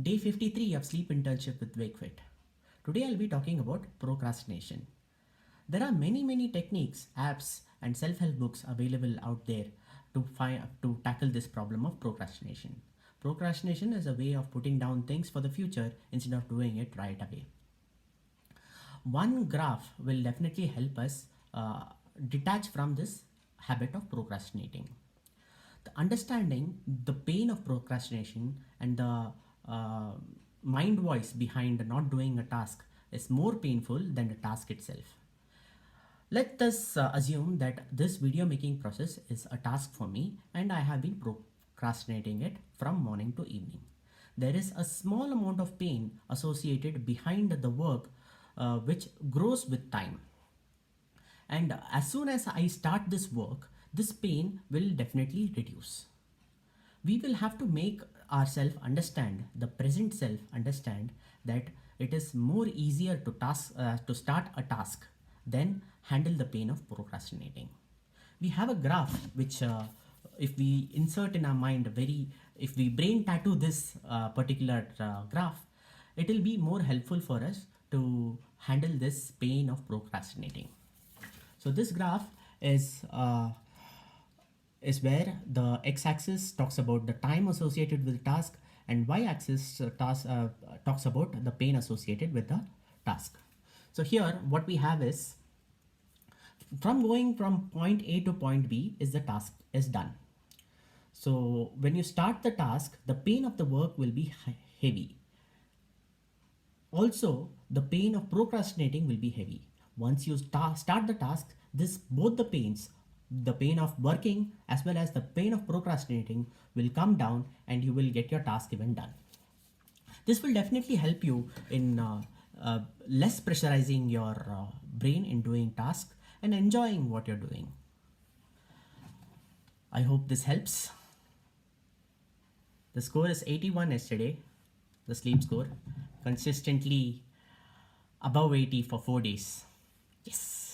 Day 53 of Sleep Internship with WakeFit. Today I'll be talking about procrastination. There are many techniques, apps, and self-help books available out there to tackle this problem of procrastination. Procrastination is a way of putting down things for the future instead of doing it right away. One graph will definitely help us detach from this habit of procrastinating. The understanding the pain of procrastination and the uh, mind voice behind not doing a task is more painful than the task itself. Let us assume that this video making process is a task for me and I have been procrastinating it from morning to evening. There is a small amount of pain associated behind the work which grows with time. And as soon as I start this work, this pain will definitely reduce. We will have to make ourselves understand, the present self understand, that it is more easier to start a task than handle the pain of procrastinating. We have a graph which if we insert in our mind if we brain tattoo this particular graph, it will be more helpful for us to handle this pain of procrastinating. So this graph is where the x-axis talks about the time associated with the task and y-axis talks about the pain associated with the task. So here what we have is, from going from point A to point B is the task is done. So when you start the task, the pain of the work will be heavy. Also, the pain of procrastinating will be heavy. Once you start the task, both the pains, the pain of working as well as the pain of procrastinating, will come down and you will get your task even done. This will definitely help you in less pressurizing your brain in doing tasks and enjoying what you're doing. I hope this helps. The score is 81 yesterday, the sleep score, consistently above 80 for 4 days. Yes.